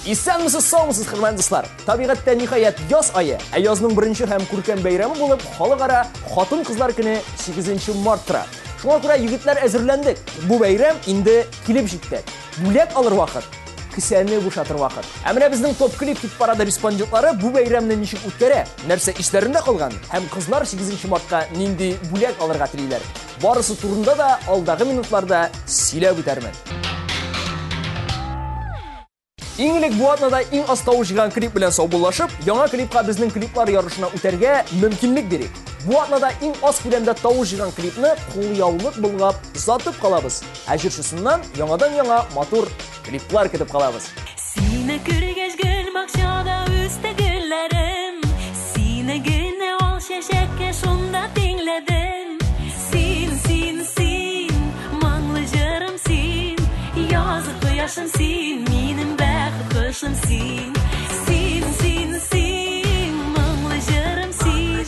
Исәнмесез, саумысыз, хөрмәтле дуслар. Табигатьтә ниһаят яз ае. Язның беренче һәм күркәм бәйрәме булып, халыкара хатын-кызлар көне 8 март тора. Шуңа күрә егетләр әзерләндек. Бу бәйрәм инде килеп җитте. Бүләк алыр вакыт, кисәне бушатыр вакыт. Ә менә безнең топ клип хит парады респондентлары бу бәйрәмне ничек үткәрә, нәрсә исләрендә калган һәм кызлар 8 мартка нинди бүләк алырга телиләр. Барысы турында да алдагы минутларда сөйләп үтәрмен. Иңлек бу атнада иң аз тавыш җыйган клип белән саубуллашып, яңа клипка безнең клиплар ярышына үтәргә мөмкинлек бирик. Бу атнада иң аз күләмдә тавыш җыйган клипны кулъяулык булгап озатып калабыз. Ә җырчысыннан яңадан-яңа матур клиплар көтеп калабыз. Сине күргәч гөл бакчада үсте гөлләрем, сине генә ал чәчәккә шунда тиңләдем. Син, маңлы җырым син, язгы кояшым син, минем бәхет кышым син. Син, маңлы җырым син,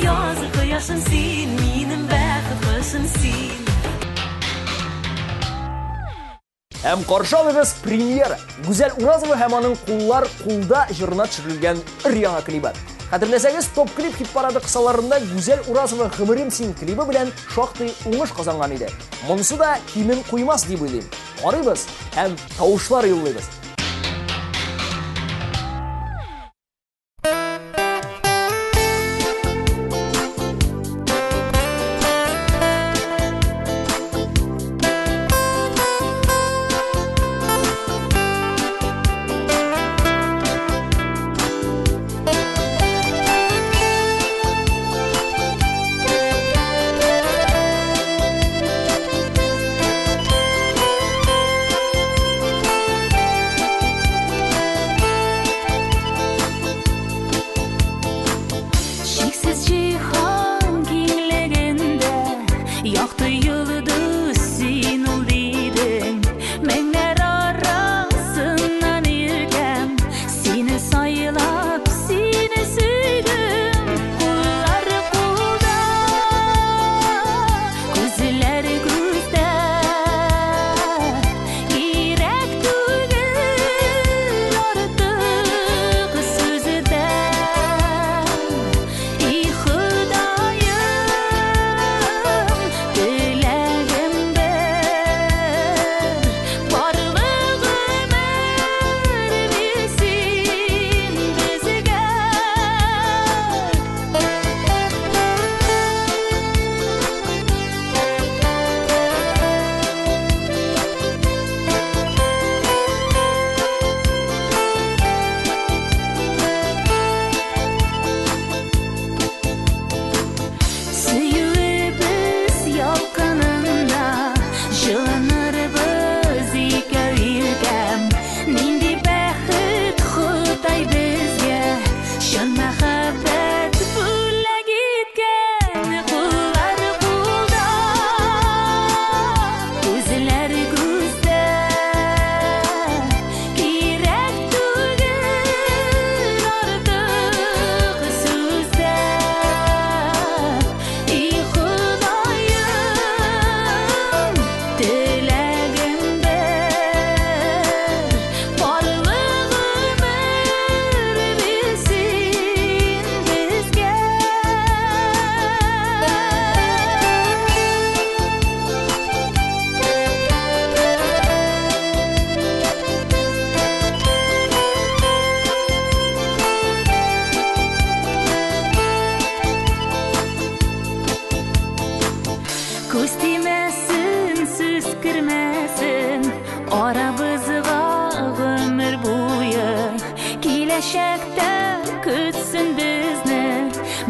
язгы кояшым син, минем бәхет кышым син. Һәм каршы алыгыз премьера. Гүзәл Уразова һәм аның куллар кулда җырына төшерелгән яңа клипы. Хәтерләсәгез, топ клип хит парады кысаларында Гүзәл Уразова "Гомерем син" клипы белән шактый уңыш казанган иде. Монысы да кимен куймас дип уйлыйм. Карыйбыз һәм тавышлар юллыйбыз.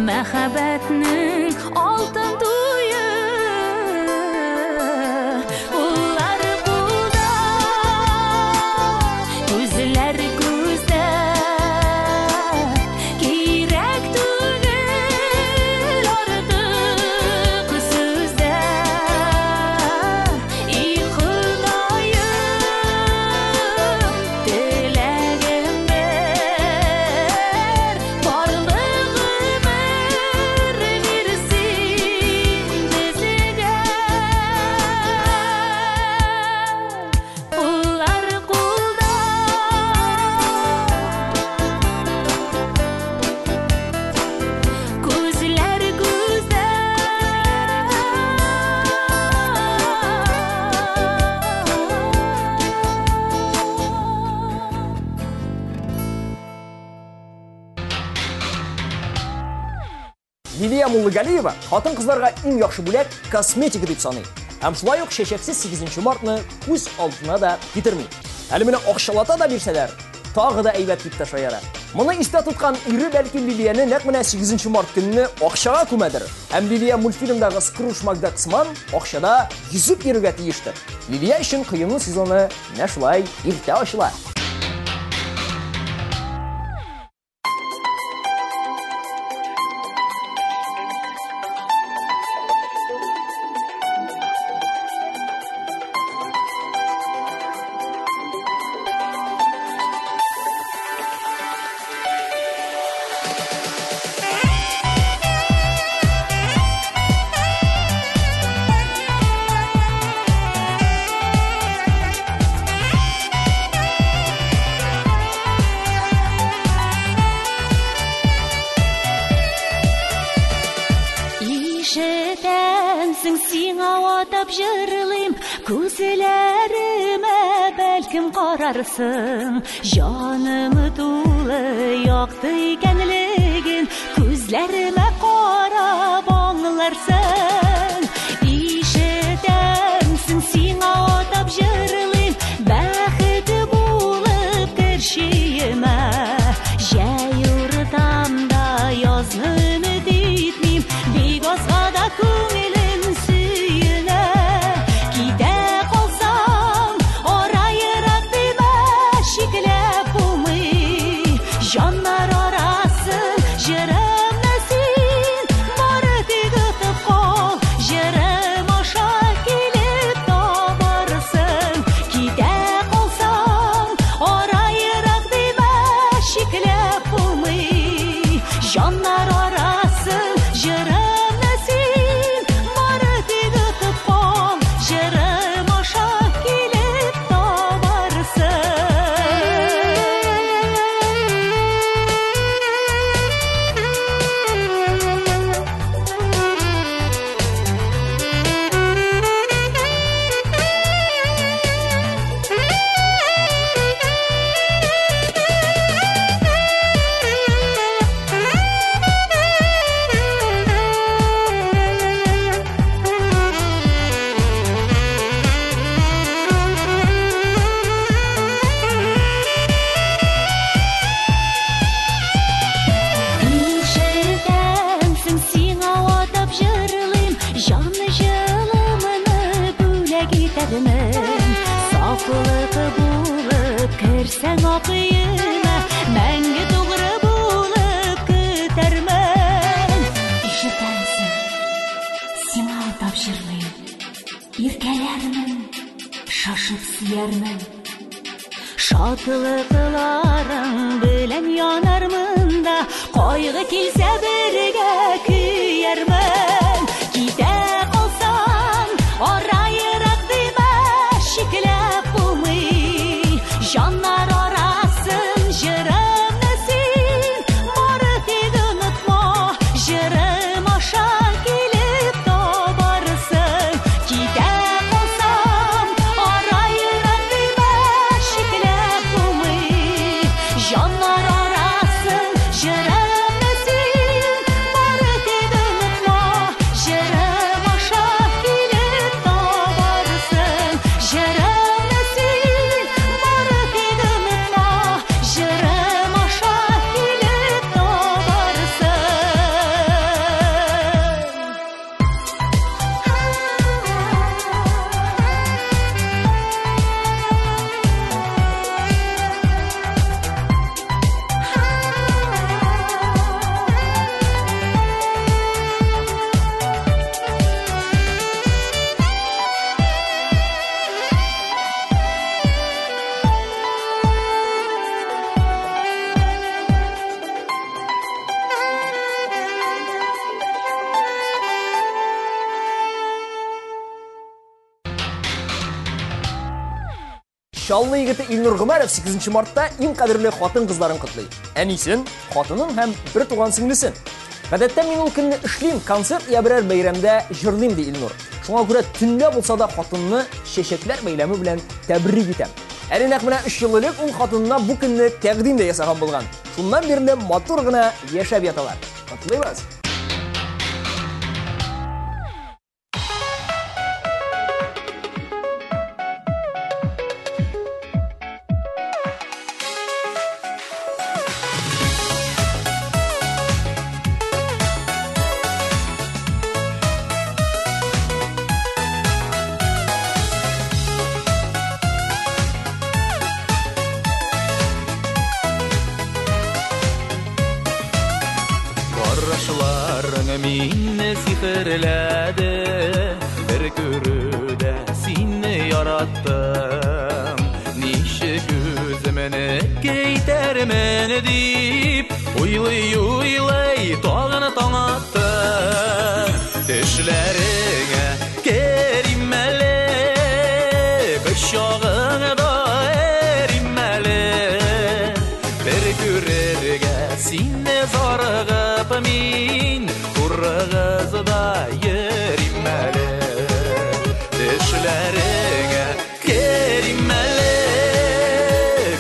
Мәхәббәтнең алтын туе. Уллар кулда, күзләр күздә, кирәк түгел артык сүздә. И Ходаем, теләгем бер, барлыгым Нургалиева хатын кызларга иң яхшы бүләк косметика дип саный. Һәм шулай ук шәшәксез 8 мартны күз алдына да китерми. Әле менә акчалата да бирсәләр, тагы да әйбәт дип та шаяра. Моны истә тоткан ире бәлки Лилияны нәкъ менә 8 март көнне акчага күмәдер. Һәм Лилия мультфильмдагы Скруш Макдак сыман акчада йөзеп йөрергә тиештер. Лилия өчен кыюлык сезоны менә шулай иртә ачыла. Ишетәмсең сиңа атап җырлыйм, күзләремә бәлкем карарсың. Җаным тулы якты икәнлеген, күзләремә карап аңларсың. Ишетәмсең сиңа атап җырлыйм, бәхет булып кершиемә. Җәй уртамда язны өмет итмим, бик азгада күңелем сөенә. Китә калсаң, арайырак димә, шикләп булмый. Җаннар арасын җырымны син, бары тик тотып кал, җырым аша килеп табарсың. Китә калсаң, арайырак димә, шикләп булмый. Җаннар арасын җырымны син, бары тик тотып кал, җырым аша килеп табарсың. Ишетәмсең сиңа атап җырлыйм, җаны җылымны бүләк итәдем. Сафлык булып керсәң акыймә, мәңге тугры булып көтәрмен. Ишетәмсең сиңа атап җырлыйм, иркәләрмен, шашып сөярмен. Шатлыкларың белән янармын да, кайгы килсә бергә көярмен. Китә калсаң, арайырак димә, шикләп булмый. Җаннар арасын җырымны син, бары тик онытма, җырым аша килеп табарсың. Китә калсаң, арайырак димә, шикләп булмый. Җаннар арасын җырымны син, бары тик онытма, җырым аша килеп табарсың. Җырымны син, бары тик онытма, җырым аша килеп табарсың. Шаллы егете Илнур Гомәров 8 мартта иң кадерле хатын кызларын котлый. Әнисен, хатынын һәм бер туган сеңлесен. Гадәттә мин ул көнне эшлим, концерт я берәр бәйрәмдә җырлыйм ди Илнур. Шуңа күрә төнлә булса да хатынны чәчәкләр бәйләме белән тәбрик итәм. Әле нәкъ менә 3 ел элек ул хатынына бу көнне тәкъдим дә ясаган булган. Шуннан бирле матур гына яшәп яталар. Котлыйбыз. terledi bir görüde seni yarattım nişe gözümünü giydermen deyip uylay tağını tağattım düşlerine kerimeli kışağını da erimeli bir görürge seni zargıp min kurğızı da yerimeli düşlerine kerimeli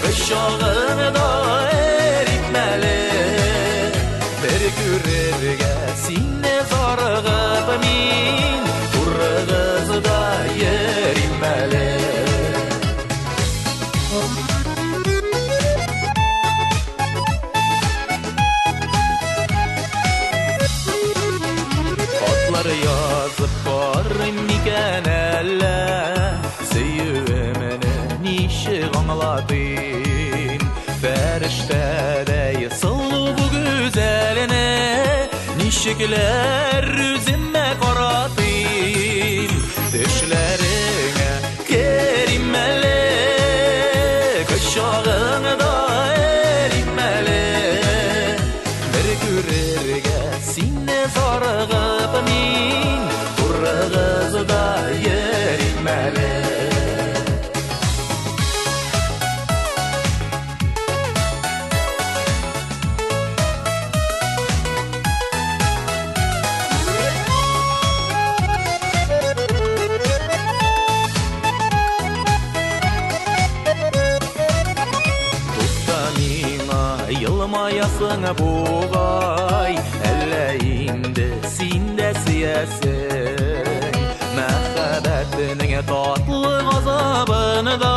kışağını da erimeli bir görürge seni zargıp min kurğızı da yerimeli yazıp barmiken elle Sevimini nişi anladın Feriştede yasıldı bu güzeline Nişikler yüzüme karatın Düşlerine kerimeli Kışağını da erimeli Bir görürge seni zargıp min kurğızı da yerimeli Yılmayasın buğay Elleğinde sinde siyesin Məhəbbətinin tatlı azabını da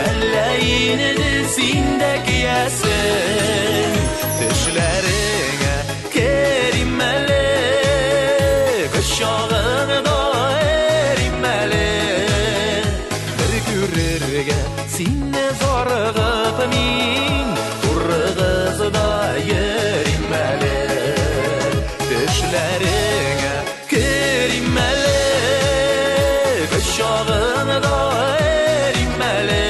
Elleğinde sinde giyesin Düşlerine kerimeli Kışağını da erimeli Bir görürge seni zargıp min kurğızı da yerimeli düşlerine kerimeli kışağını da erimeli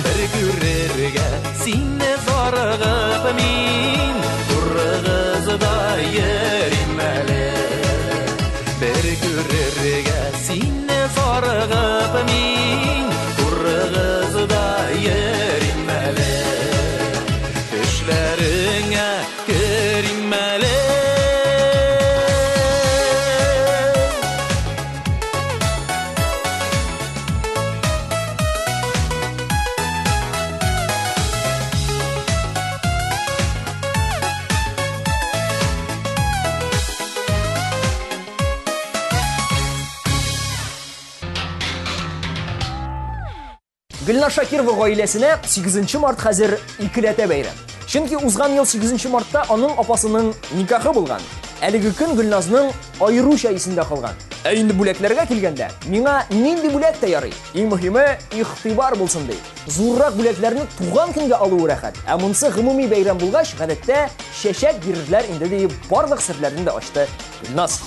bir görürge seni zargıp min kurğızı da yerimeli bir görürge seni zargıp min kurğızı da yerimeli düşlerine kerimeli Gülnar Шакирова гаиләсенә 8 март хәзер икеләтә бәйрәм. Чөнки узган ел 8 мартта аның апасының никахы булган. Әлеге көн Гөлназның айруча исендә калган. Ә инде бүләкләргә килгәндә, миңа нинди бүләк тә ярый. Иң мөһиме игътибар булсын ди. Зуррак бүләкләрне туган көнгә алу рәхәт. Ә монысы гомуми бәйрәм булгач, гадәттә чәчәк бирерләр инде ди барлык серләрне дә ачты Гөлназ.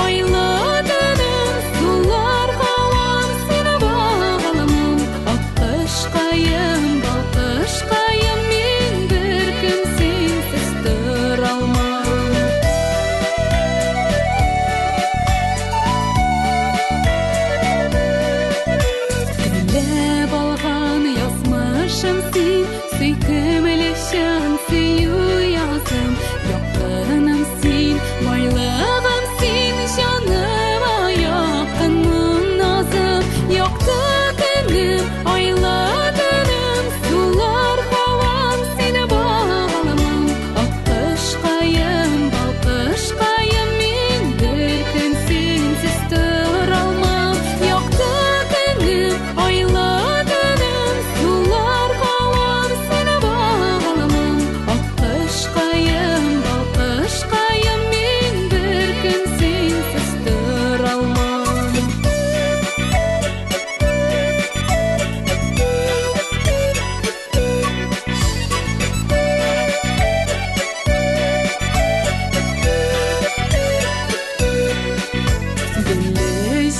Ayladım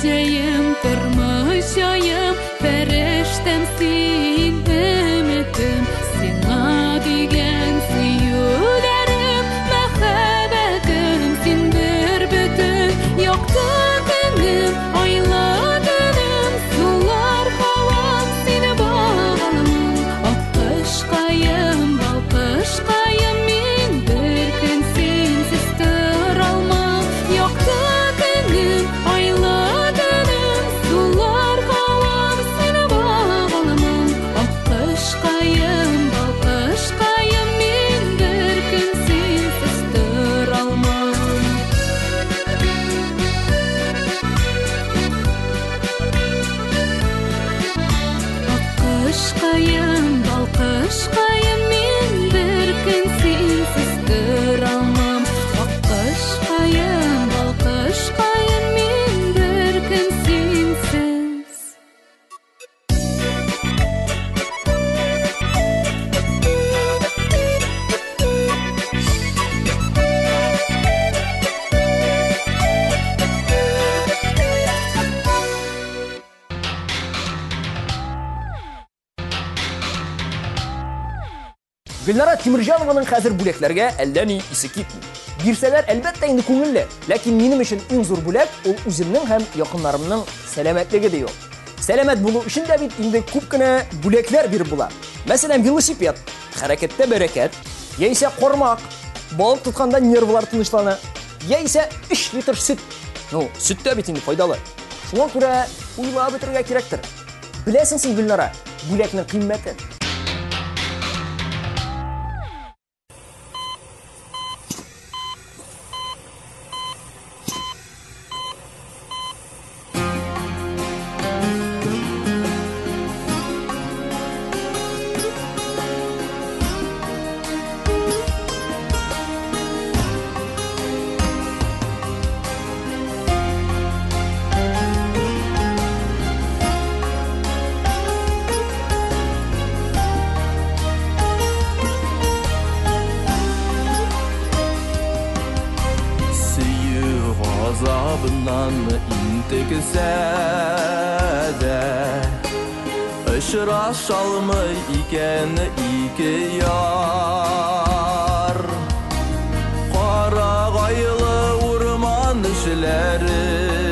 Geleceğim, tırmışayım, feriştemsin, ümitim. Sana digen süyülerim, mehabetim, sin bir bütün. Yoktu benim ayladığım, sular havam, seni bağlamam. Akışkayım, balkışkayım, min bir gün sensiz duralmam. Yoktu benim ayladığım, sular havam, seni bağlamam. Akışkayım, balkışkayım, min bir gün sensiz duralmam. Akışkayım, balkışkayım, min bir gün sensiz duralmam. Akışkayım, balkışkayım, min bir gün sensiz. Gülnara Timurjanovanың хәзер бүләкләргә әллә ни исе китми. Бирсәләр, әлбәттә инде күңелле, ләкин минем өчен иң зур бүләк ул үземнең һәм якыннарымның сәламәтлеге ди ул. Сәламәт булу өчен дә бит инде күп кенә бүләкләр биреп була. Мәсәлән, велосипед, хәрәкәттә бәрәкәт, яисә кармак, балык тотканда нервлар тынычлана, яисә 3 литр сөт. Сөт тә бит инде файдалы. Шуңа күрә уйлап бетергә кирәктер. Беләсең син, Гөлнара, бүләкнең кыйммәтен. Azabından intikse de Işıraşalmay iken iki yar Qaragaylı urman işlerinde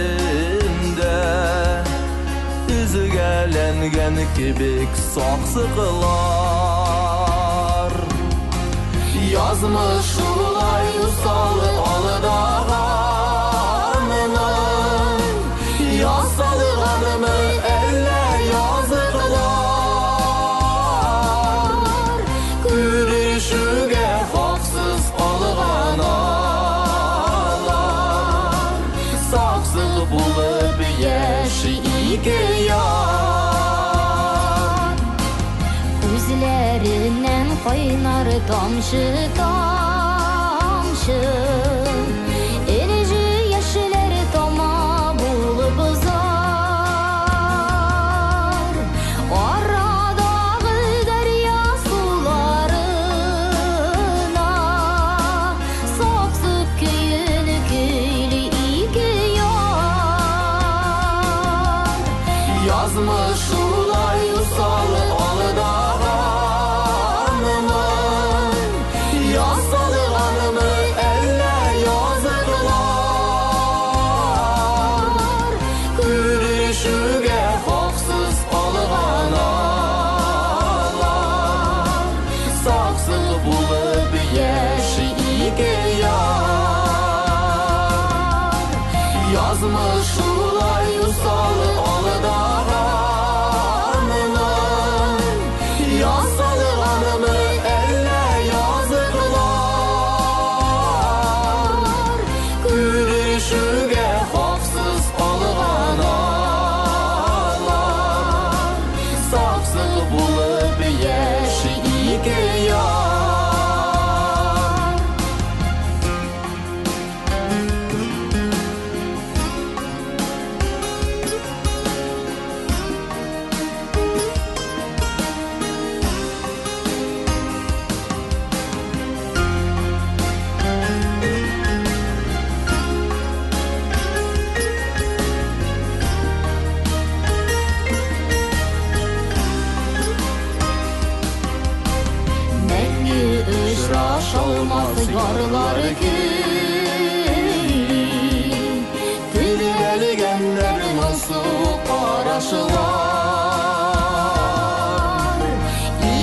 Üzgelengen kibik saksıqlar Yazmış ulay usalı alıdağanımın Yasalığanımı elle yazıqlar Gürüşüge haksız alığanalar Saksıq bulup yeşi iki yar Gözlerinden kaynar damşı damşı Erici yaşları tama bulup uzar Aradağı derya sularına Saksık köyünü köylü iki yar Yazmış ulay usalı alıdağanımın Yasalığanımı elle yazıqlar Gürüşüge haksız alığanalar Saksıq bulup yeşi iki yar Yazmış ulay usalı alıdağanımın Yasalığanımı elle yazıqlar Gürüşüge haksız alığanalar Saksıq bulup yeşi iki yar Yarlar köylü Tübelgenler nasıl qaraşılar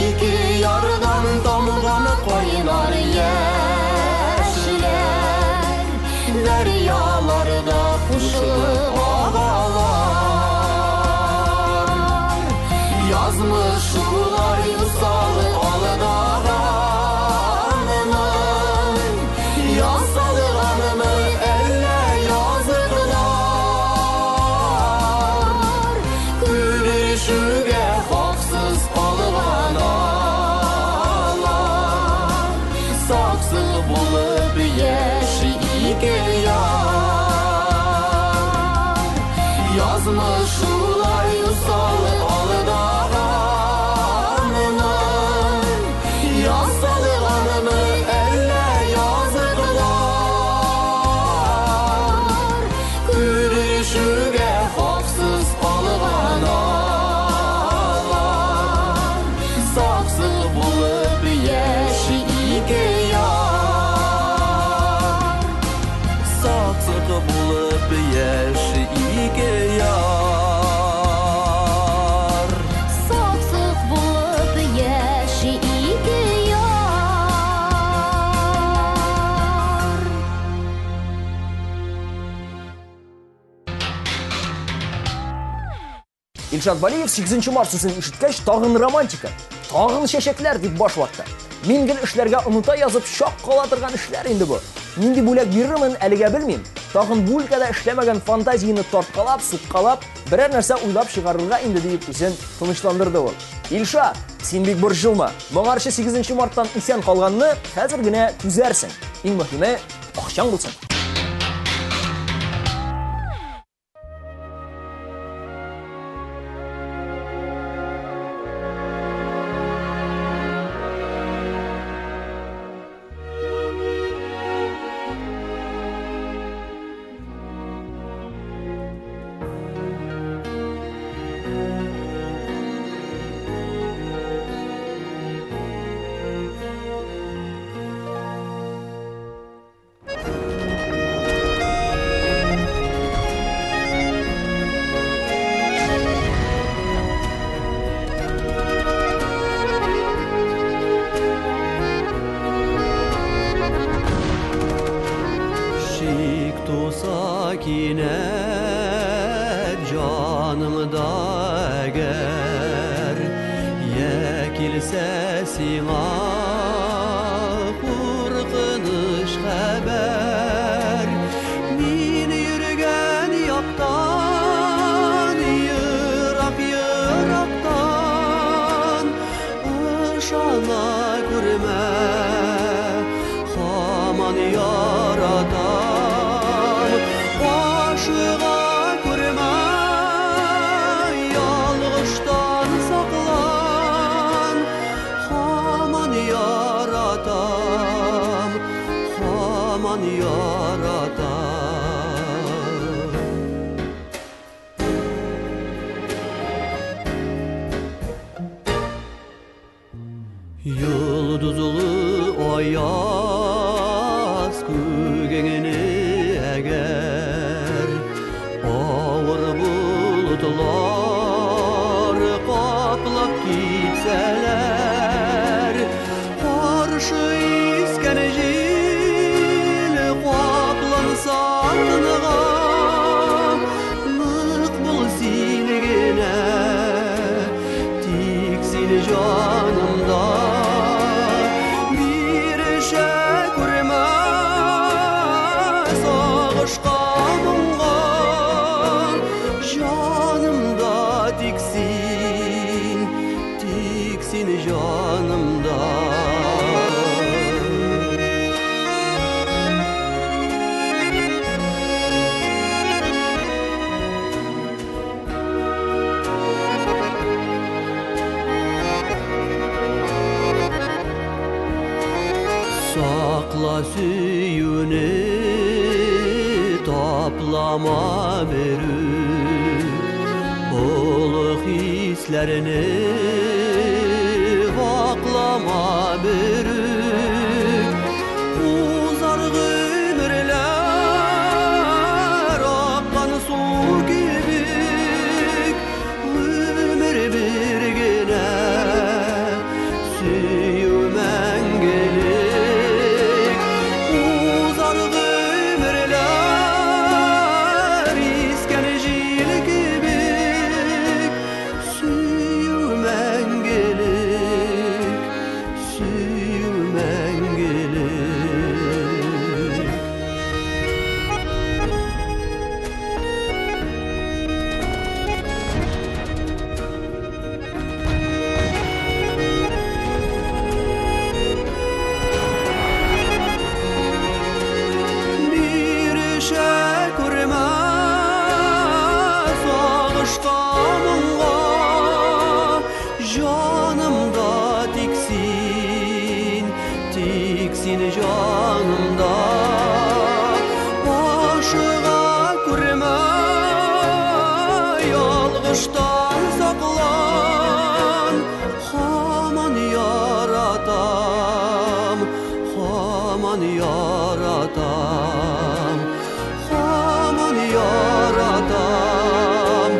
İki yardan damğanı koynar yaşlar Deryalarda kuşulup ağalar Yazmış sular yusalı alıdağanımın Yasalı anımı elle yazıklar Gülüşüge haksız alıvanalar Saksı bulup yeşi iki yar Yazmış sular yusalı alıdağanımın Yasalı anımı elle yazıklar Gülüşüge haksız alıvanalar Saksı bulup yeşi iki yar Saksı bulup yeşi iki yar Saksıq bulub yeşi iki yar Илшат Балиев 8 март сүзін ишіткәч, тағын романтика, тағын шешеклер деп баш ватты. Мин гел эшләргә оныта язып шак кала торган эшләр инде бу. Нинди бүләк бирермен әлегә белмим. Тағын бу өлкәдә эшләмәгән фантазияны тарткалап, суккалап, берәр нәрсә уйлап чыгарырга инде дип үзен тынычландырды ул. Илшат, син бик борчылма. Моңарчы 8 марттан исән калганны хәзер генә түзәрсең. Иң мөһиме акчаң булсын. Sakine canımda eğer yekilse sina korkыныş haber min yürgen yaktan yırak yıraktan ışana görme haman yaratan Aşığa kurma, yalğıştan saklan Haman yaratam, haman yaratam Yıldızlı ayaz kugengini eğer Ağır bulutlar kaplap gitseler Karşı iskenecil kaplansa tınığa Mıkbul silgine tiksin canımda Bir şey kurmaz ağışka Canımda tiksin, tiksin canımda Sakla süyünü, toplama berük Oluk hislerini vaklama berük Sog'ishdan saqlan, hamon yaratam, hamon yaratam, hamon yaratam,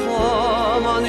hamon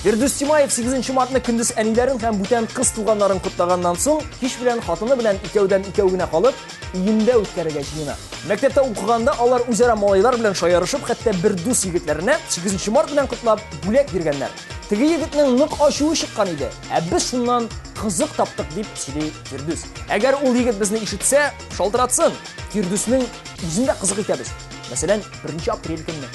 Firdus Тимаев 8 Mart'ны күндіз әниләрен һәм бүтән кыз туганнарын кутлаганнан соң, кич белән хатыны белән икәүдән икәү генә калып, иендә үткәрергә җыена. Мәктәптә укыганда алар үзара малайлар белән шаярышып, хәтта бер дус егетләренә 8 Март белән кутлап бүләк биргәннәр. Теге егетнең нык ачуы чыккан иде. Ә без шуннан кызык таптык дип сөйли Фирдус. Әгәр ул егет безне ишетсә, шалтыратсын. Фирдусның үзен дә кызык итәбез. Мәсәлән, 1 апрель көнне.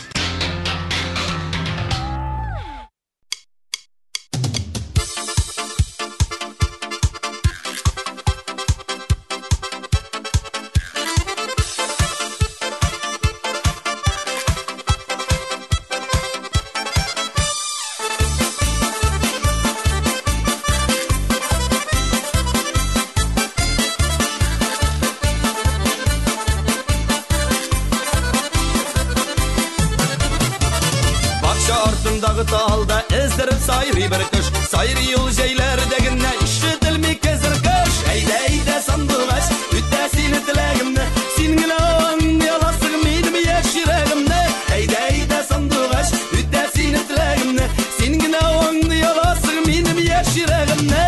Артындағы талда эздеріп сайрый бір күш, сайрый ел жейлердегіне ишетілмей кезір күш. Әйді сандуғаш, үтті сені тілегімді, сенің ауың яласың менің ешірегімді. Әйді сандуғаш, үтті сені тілегімді, сенің ауың яласың менің ешірегімді.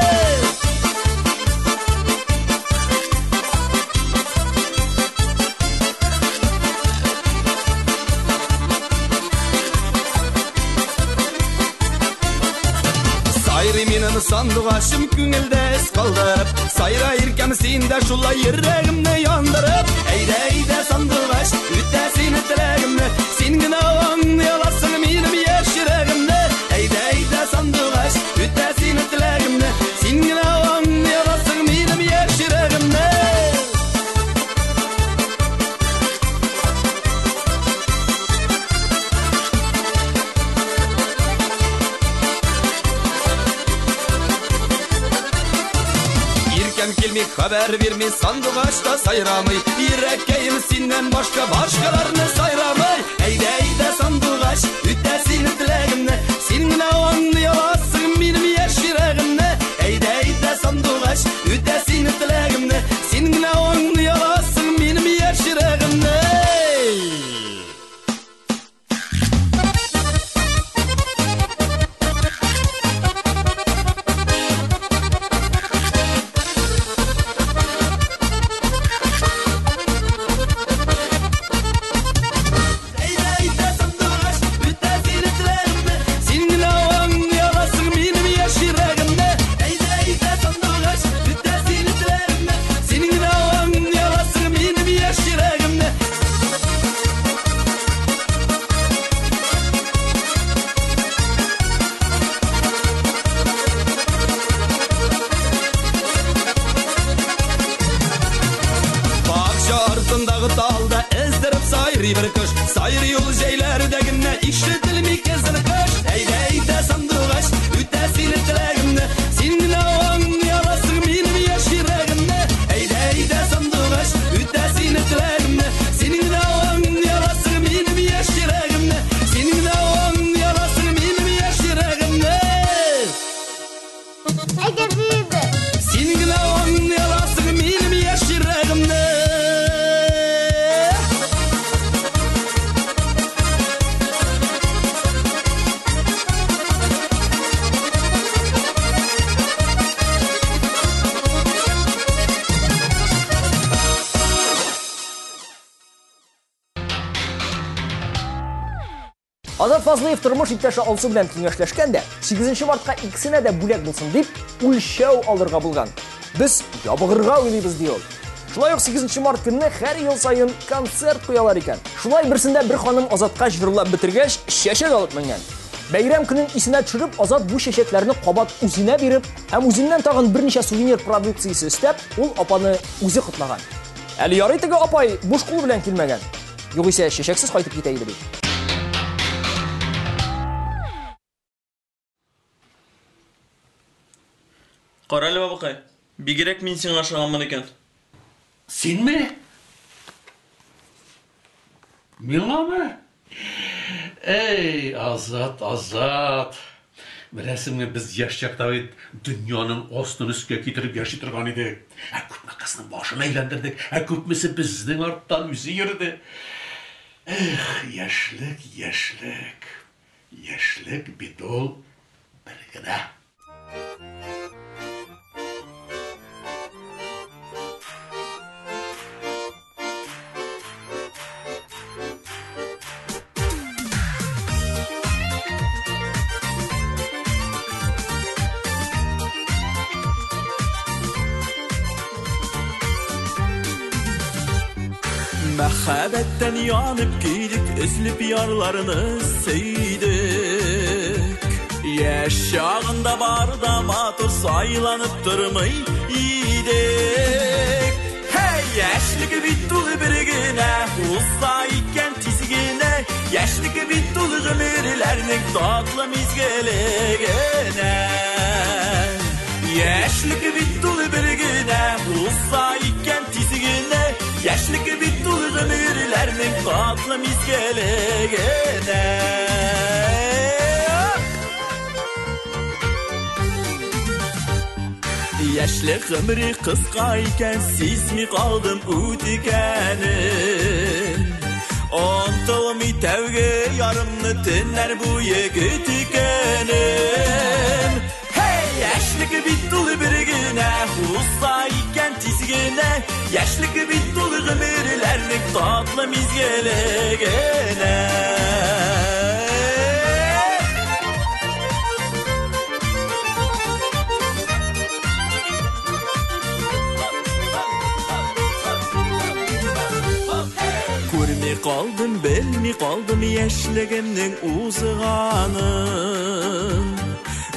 Сайрый менің сандуғашым күңілді із қалдырып, сайра еркем сенде шулай ерегімді яндырып. Әйді сандуғаш, үтті сені тілегімді, сенің ауың яласың менің ешірегімді. Әйді сандуғаш, үтті сені тілегімді, сенің ауың яласың менің ешірегімді. Келмей хабар бермей сандуғашта сайрамай, ереккейім сенен башқаларны сайрамай. Әйді сандуғаш, үтті сені тілегімді, сенің ауаңды яласың менің ешірегімді. Әйді сандуғаш, үтті сені тілегімді, сенің ауаңды яласың менің ешірегімді. Артындағы талда эздеріп сайрый бір күш, сайрый ел жейлердегіне ишетілмей кезір күш. Әйді сандуғаш, үтті сені тілегімді, сенің ауың яласың менің ешірегімді. Әйді сандуғаш, үтті сені тілегімді, сенің ауың яласың менің ешірегімді, сенің ауың яласың менің ешірегімді. Сенің ауың яласың менің ешірегімді. Азат Фазлыев тормыш иптәше Алсу белән киңәшләшкәндә, 8 Мартка икесенә дә бүләк булсын дип, үлчәү алырга булган. Без ябыгырга уйлыйбыз ди ул. Шулай ук 8 Март көнне һәр ел сайын концерт куялар икән. Шулай берсендә бер ханым Азатка җырлап бетергәч, чәчәк алып менгән. Бәйрәм көнен исенә төшереп, Азат бу чәчәкләрне кабат үзенә биреп, һәм үзеннән тагын берничә сувенир продукциясе өстәп, ул апаны үзе кутлаган. Әле ярый теге апай буш кул белән килмәгән. Югыйсә шешексез кайтып китә иде бит. Qarali babaqay, bigirek men sen aşağıman ekan. Sen mi? Mila mı? Ey Azat. Bilesin biz yaşayacakta dünyanın ostunu üstüne getirip yaşaytırgan edik. Köpme kızının başını eğlendirdik. Köpmesi bizden arttan yüzü yürüdü. Yaşlık bir dol bir gına. Mehabetten yanıp giydik, üzülüp yarlarını seydik. Yaşağında barda matur saylanıp durmayı idik. Hey yaşlık bittul birigine, uzayken tizgine. Yaşlık bittul gımirlerinin tatlı mizgelegine. Yaşlık bittul birigine, uzayken tizgine. Yaşlık bittul gımirlerinin tatlı mizgelegine. Yaşlık gımri kıskayken siz mi kaldım udikenin. Ontulmi tevge yarımlı tınlar bu yegitikenin. Hey yaşlık bittul birigine, uzayken tizgine. Yaşlık bittul gımirlerinin tatlı mizgelegine. Görmey kaldım, bilmey kaldım yaşlığımның uzağanın.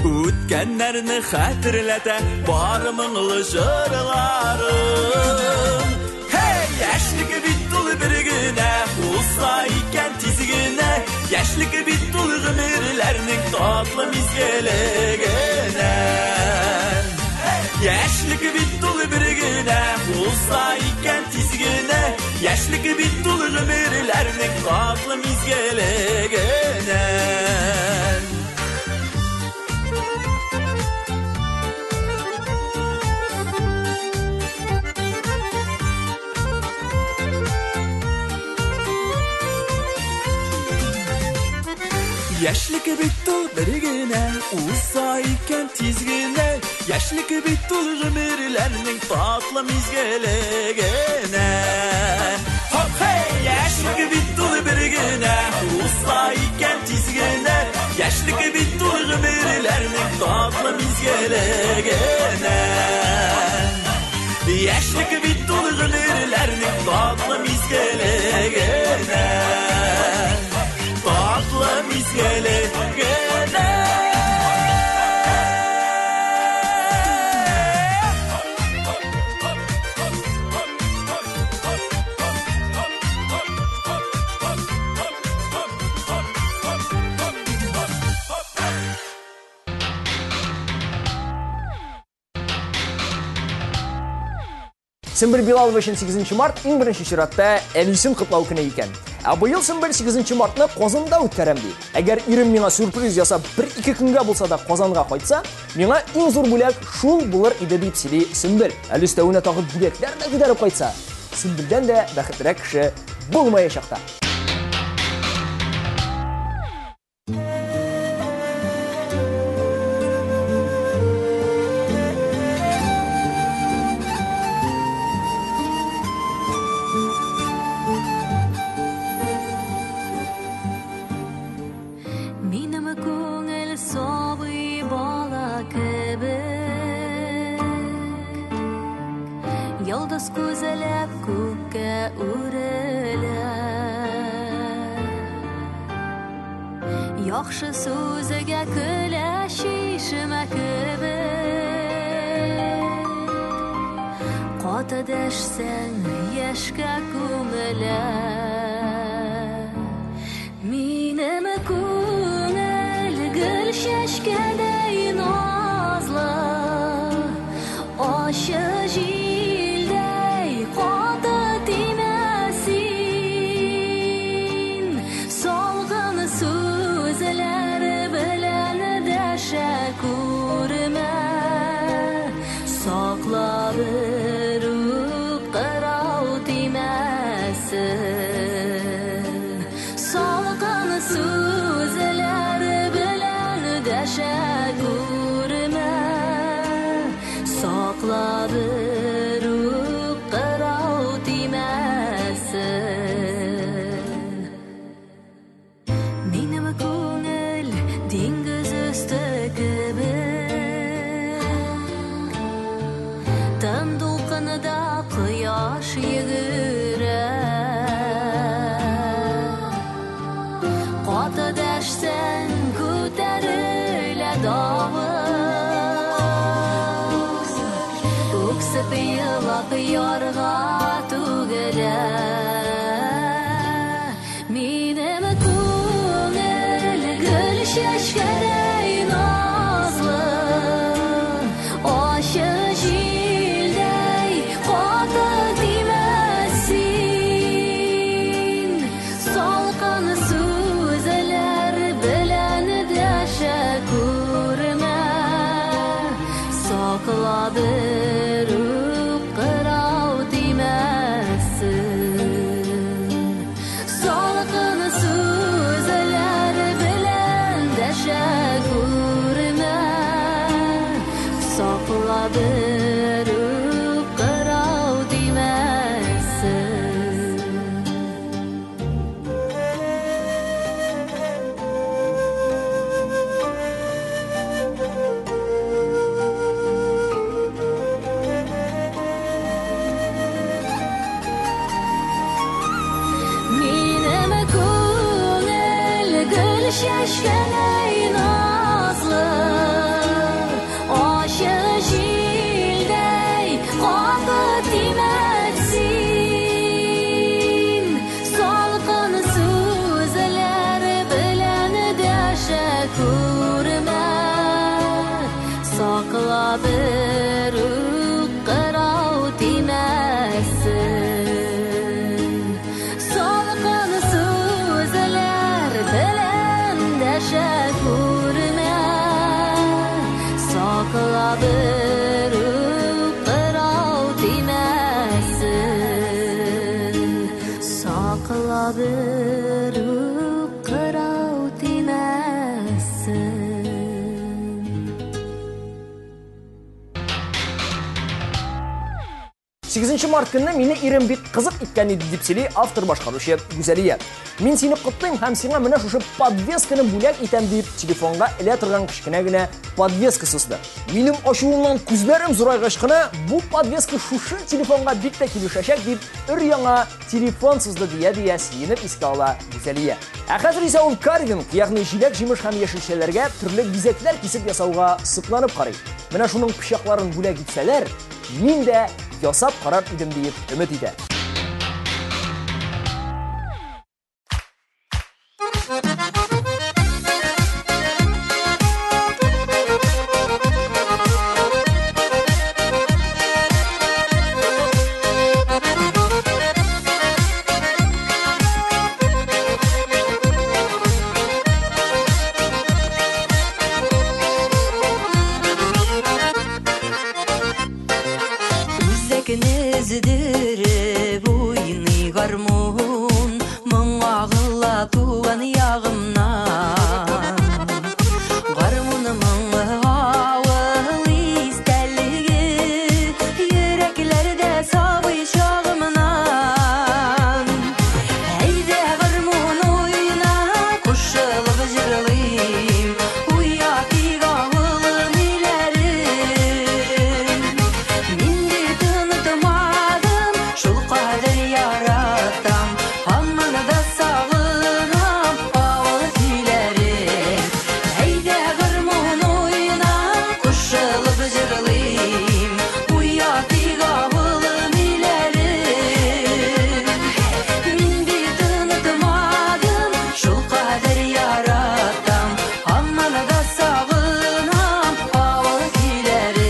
Ötkenlerini hatırlata barımın jırlarım. Hey yaşlık bittul birigine, uzayken tizgine. Yaşlık bittul gımirlerinin tatlı mizgelegine. Yaşlık bittul birigine, uzayken tizgine. Yaşlık bittul gımirlerinin tatlı mizgelegine. Yaşlık bittul birigine, uzayken tizgine. Yaşlık bittul gımirlerinin tatlı mizgelegine. Hop hey yaşlık bittul birigine, uzayken tizgine. Yaşlık bittul gımirlerinin tatlı mizgelegine. Yaşlık bittul gımirlerinin tatlı mizgelegine. Tatlı mizgelegine. Симбир Билалова 8 март иң беренче чиратта әнисен котлау көне икән. Быел Симбир 8 мартны Казанда үткәрәм ди. Әгәр ирем миңа сюрприз ясап 1-2 көнгә булса да Казанга кайтса, миңа иң зур бүләк шул булыр иде дип сөйли Симбир. Әле өстәвенә тагы бүләкләр дә күтәреп кайтса, Симбирдән дә бәхетлерәк кеше булмаячакта. Yıldız güzelep kökке üreler. Yaxşı sözüge küleşişime kibir. Qata deşsen yeşke kömeler. şaşkın ey nazlı aşık jildey qapı dimeksin salqın sözler bilen däşe kurma saqla bir qirav dimeksin salqın sözler bilen däşe kurma saqla bir qirav dimeksin saqla bir qirav dimeksin 8 mart günü meni irim bit kızık ikkan edi dep сөйлей автор башкаручы Гүзәлия. Мен сені құттайм һәм сиңа менә шушы подвесканы бүләк итәм дип телефонга элә торган кичкенә генә подвеска сузды. Минем ачуымнан күзләрем зурайгач кына бу подвеска шушы телефонга бик тә килешәчәк дип өр-яңа телефон сузды дия сөенеп искә ала Гүзәлия. Ә хәзер исә ул карвинг, ягъни җиләк җимеш һәм яшелчәләргә төрле бизәкләр кисеп ясауга сыкланып карый. Менә шуның пычакларын бүләк итсәләр, мин дә ясап карар идем дип өмет итә. Üzekinizidir boyni garmon Mağağıla tuğan yağımdan Garmonumun ağıl istəlliği Yüreklerde sabı şağımdan Heyde garmon oyna Koşulup jırlayım Uyaki ağılın ilerim Mindi tanıtmadım Şul kader yaratam Hamını da sağınam Ağıl dilerim Heyde garmon oyna Koşulup jırlayım Uyaki ağılın ilerim Mindi tanıtmadım Şul kader yaratam Hamını da sağınam Ağıl dilerim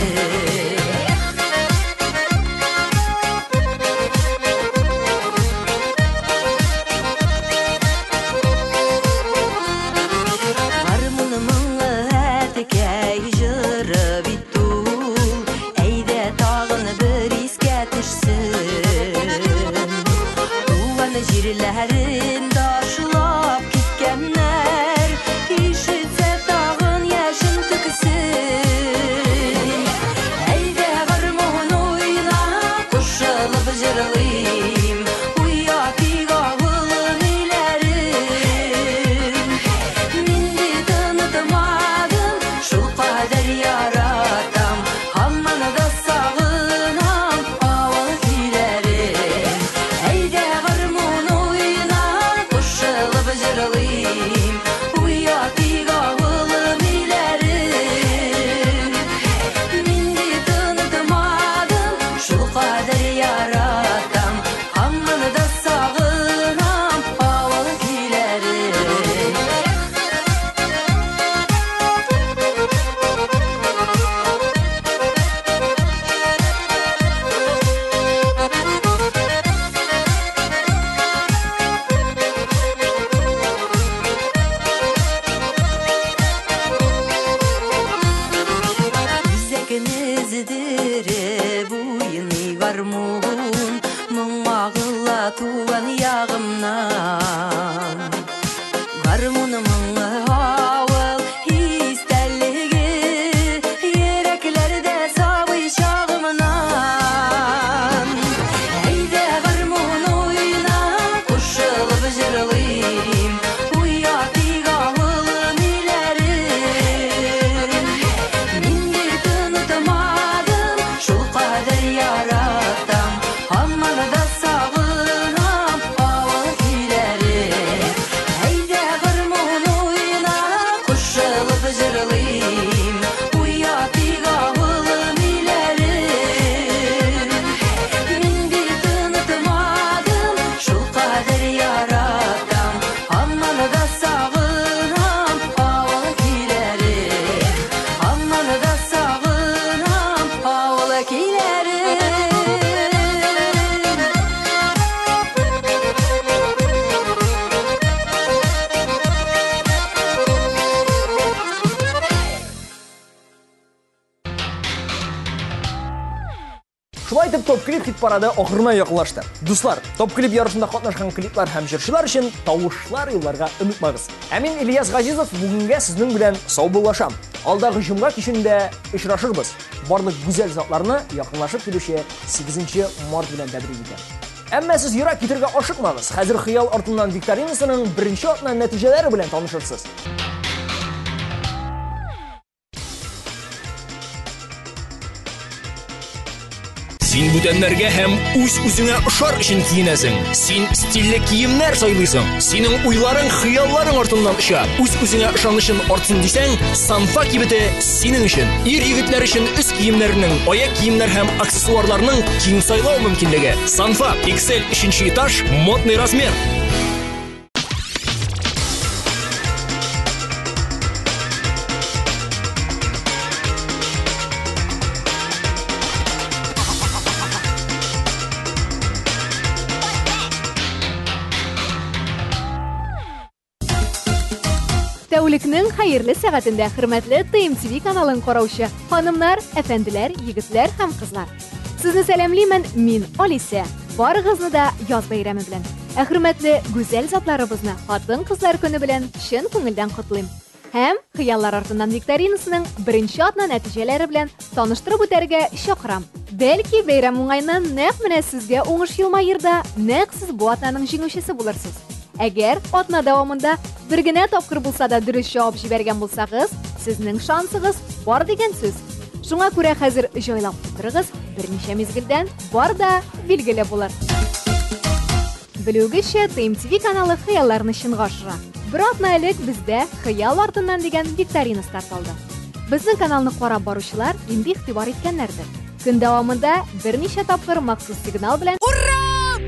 Garmonumun ertekey jırı bittul Eyde tağını bir iske tişsin Tuğanı jirlerin daşılap kitkenler İşitse tağın yaşın tüksin Eyde garmon oyna Koşulup jırlayım Uyaki ağılın ilerim Mindi tanıtmadım Şul kader yaratam Hamını da sağınam Ağıl dilerim Heyde garmon oyna Koşulup jırlayım Uyaki ağılın ilerim Mindi tanıtmadım Şul kader yaratam Hamını da sağınam Ağıl dilerim Üzekinizidir boyni garmon Mağağıla tuğan yağımdan Garmonumun ağıl istəlliği Yüreklerde sabı şağımdan Heyde garmon oyna Koşulup jırlayım Uyaki ağılın ilerim Mindi tanıtmadım Şul kader yaratam Hamını da sağınam Ağıl dilerim kadir yaratam Ammani da sağınam Avul kilerim Ammani da sağınam Avul kilerim Шулай итеп, топ клип хит парады ахырына якынлашты. Дуслар, топ клип ярышында катнашкан клиплар һәм җырчылар өчен тавышлар юлларга онытмагыз. Ә мин Ильяс Газизов бүгенгә сезнең белән саубуллашам. Алдагы җомга кичендә очрашырбыз. Барлык гүзәл затларны якынлашып килүче 8 март белән тәбрик итәм. Әмма сез ерак китергә ашыкмагыз. Хәзер хыял артыннан викторинасының беренче атна нәтиҗәләре белән танышырсыз. Син бүтәннәргә һәм үз-үзеңә ошар өчен киенәсең. Син стильле киемнәр сайлыйсың. Синең уйларың, хыялларың артыннан оча. Үз-үзеңә ышанычың артсын дисәң, Санфа кибете синең өчен. Ир-егетләр өчен үз киемнәренең, аяк киемнәр һәм аксессуарларның киң сайлау мөмкинлеге. Санфа XL 3-нче этаж, модный размер. Тәүлекнең хәерле сәгатендә хөрмәтле TMTV каналын караучы ханымнар, әфәнделәр, егетләр һәм кызлар. Сезне сәламлыймын, мин Алиса. Барыгызны да яз бәйрәме белән. Хөрмәтле гүзәл затларыбызны хатын-кызлар көне белән чын күңелдән котлыйм. Һәм хыяллар артыннан викторинасының беренче атна нәтиҗәләре белән таныштырып үтәргә чакырам. Бәлки бәйрәм уңайнан нәкъ менә сезгә уңыш елмаерда, нәкъ сез бу атнаның җиңүчесе булырсыз. Әгәр атна дәвамында бер генә тапкыр булса да дөрес җавап җибәргән булсагыз, сезнең шансыгыз бар дигән сүз. Шуңа күрә хәзер җайлап утырыгыз, берничә мизгелдән бар да билгеле булыр. Белүгезчә, TMTV каналы хыялларны чынга ашыра. Бер атна элек бездә хыял артыннан дигән викторина старт алды. Безнең каналны карап баручылар инде игътибар иткәннәрдер. Көн дәвамында берничә тапкыр махсус сигнал белән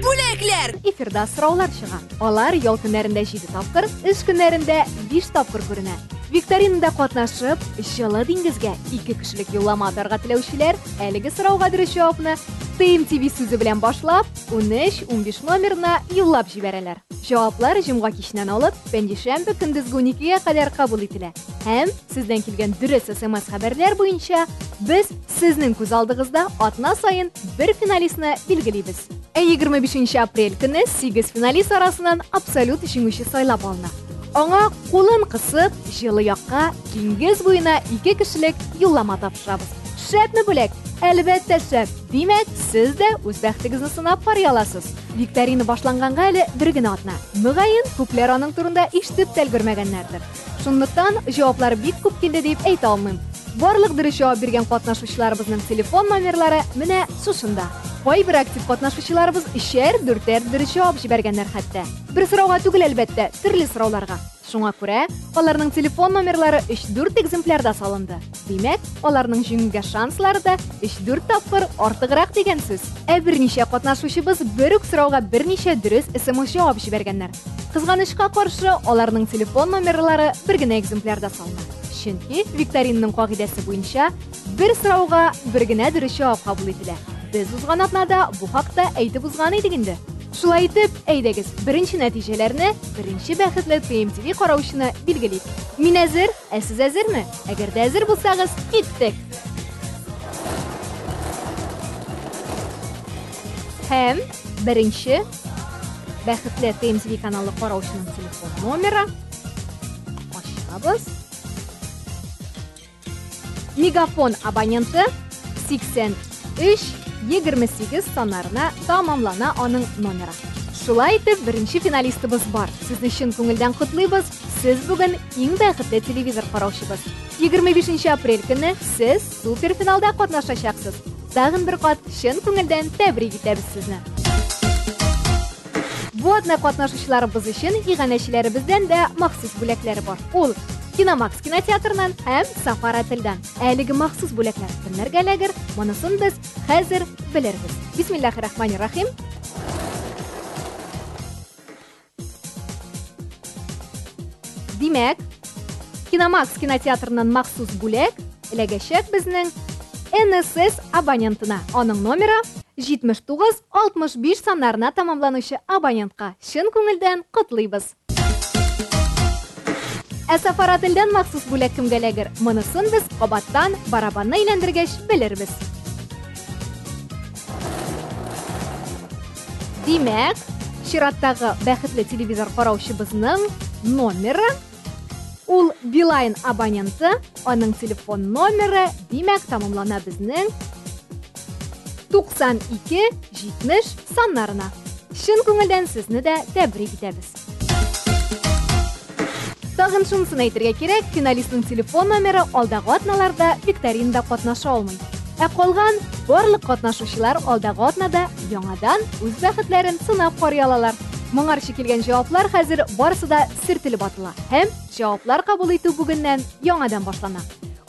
бүләкләр эфирда сораулар чыга. Алар ял көннәрендә 7 тапкыр, эш көннәрендә 5 тапкыр күренә. Викторинада катнашып, Җылы диңгезгә 2 кешелек юллама атарга теләүчеләр әлеге сорауга дөрес җавапны TMTV сүзе белән башлап, 13-15 номерына юллап җибәрәләр. Җаваплар җомга киченнән алып, пәнҗешәмбе көндезге 12-гә кадәр кабул ителә. Һәм сездән килгән дөрес SMS хәбәрләр буенча без сезнең күз алдыгызда атна саен бер финалистны билгелибез. 25 апрель көне 8 финалист арасыннан абсолют җиңүче сайлап алына. Аңа кулын кысып, җылы якка, диңгез буена 2 кешелек юллама тапшырабыз. Шәпме бүләк? Әлбәттә шәп. Димәк, сез дә үз бәхтегезне сынап карый аласыз. Викторина башланганга әле бер генә атна. Мөгаен, күпләр аның турында ишетеп тә өлгермәгәннәрдер. Шунлыктан җаваплар бик күп килде дип әйтә алмыйм. Барлык дөрес җавап биргән катнашучыларыбызның телефон номерлары менә шушында. Кайбер актив катнашучыларыбыз 3-4 дөрес җавап җибәргәннәр хәтта. Бер сорауга түгел әлбәттә, төрле сорауларга. Шуңа күрә, аларның телефон номерлары 3-4 экземплярда салынды. Димәк, аларның җиңүгә шанслары да 3-4 тапкыр артыграк дигән сүз. Ә берничә катнашучыбыз бер үк сорауга берничә дөрес SMS җавап җибәргәннәр. Кызганычка каршы, аларның телефон номерлары бер генә экземплярда салына. Чөнки викторинаның кагыйдәсе буенча бер сорауга бер генә дөрес җавап кабул ителә. Без узган атнада бу хакта әйтеп узган идек инде. Шулай итеп, әйдәгез, беренче нәтиҗәләрне, беренче бәхетле TMTV караучыны билгелик. Мин әзер, ә сез әзерме? Әгәр дә әзер булсагыз, киттек. Һәм беренче бәхетле TMTV каналы караучының телефон номеры ачабыз. Мегафон абоненты 83-28 саннарына тамамлана аның номеры. Шулай итеп, беренче финалистыбыз бар. Сезне чын күңелдән котлыйбыз. Сез бүген иң бәхетле телевизор караучыбыз. 25 апрель көне сез суперфиналда катнашачаксыз. Тагын бер кат чын күңелдән тәбрик итәбез сезне. Бу атна катнашучыларыбыз өчен иганәчеләребездән дә махсус бүләкләре бар. Ул Киномакс кинотеатрынан һәм Сафара телдән. Әлеге махсус бүләкләр кемнәргә ләгер, монысын без хәзер белербез. Бисмиллаһир-рахманир-рахим. Димәк, Киномакс кинотеатрынан махсус бүләк эләгәчәк безнең НСС абонентына. Аның номеры 79-65 саннарына тамамланучы абонентка чын күңелдән котлыйбыз. Ә Сафарателдән махсус бүләк кемгә эләгер? Монысын без кабаттан барабанны әйләндергәч белербез. Димәк, чираттагы бәхетле телевизор караучыбызның номеры ул Билайн абоненты, аның телефон номеры димәк тамамлана безнең 92-70 саннарына. Чын күңелдән сезне дә тәбрик итәбез. Тагын шунысын әйтергә кирәк, финалистның телефон номеры алдагы атналарда викторинада катнаша алмый. Ә калган барлык катнашучылар алдагы атнада яңадан үз бәхетләрен сынап карый алалар. Моңарчы килгән җаваплар хәзер барысы да сиртелеп атыла һәм җаваплар кабул итү бүгеннән яңадан башлана.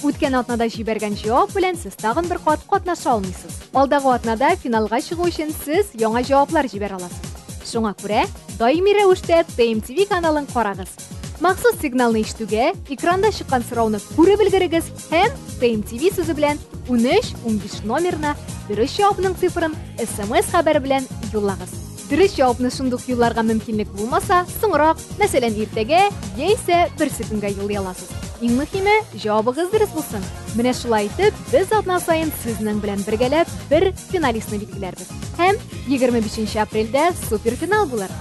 Үткән атнада җибәргән җавап белән сез тагын бер кат катнаша алмыйсыз. Алдагы атнада финалга чыгу өчен сез яңа җаваплар җибәрә аласыз. Шуңа күрә даими рәвештә TMTV каналын карагыз. Махсус сигналны ишетүгә, экранда чыккан сорауны күреп белгерегез һәм TMTV сүзе белән 13-15 номерына дөрес җавапның цифрын SMS хәбәре белән юллагыз. Дөрес җавапны шундук юлларга мөмкинлек булмаса, соңрак, мәсәлән, иртәгә яисә бер секундга юллый аласыз. Иң мөһиме, җавабыгыз дөрес булсын. Менә шулай итеп, без атна саен сезнең белән бергәләп бер финалистны билгеләрбез. Һәм 25 апрельдә суперфинал булыр.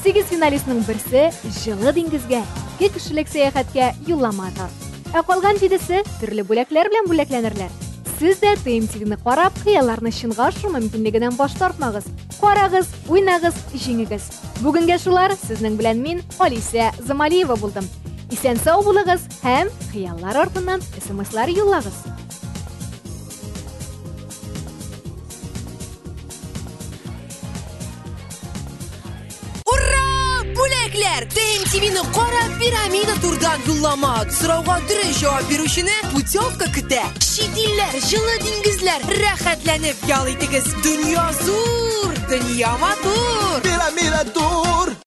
8 финалистның берсе җылы диңгезгә, 2 кешелек сәяхәткә юллама атар. Ә калган 7-се төрле бүләкләр белән бүләкләнерләр. Сез дә TMTV-ны карап, хыялларны чынга ашыру мөмкинлегеннән баш тартмагыз. Карагыз, уйнагыз, җиңегез. Бүгенгә шулар, сезнең белән мин Алисия Замалиева булдым. Исән сау булыгыз һәм хыяллар артыннан SMS-лар юллагыз. Бүләкләр! TMTV-ны карап пирамида турдан юллама. Сорауга дөрес җавап бирүчене путевка көтә. Чит илләр, җылы диңгезләр, рәхәтләнеп ял итегез. Дөнья зур, дөнья матур. Пирамида тур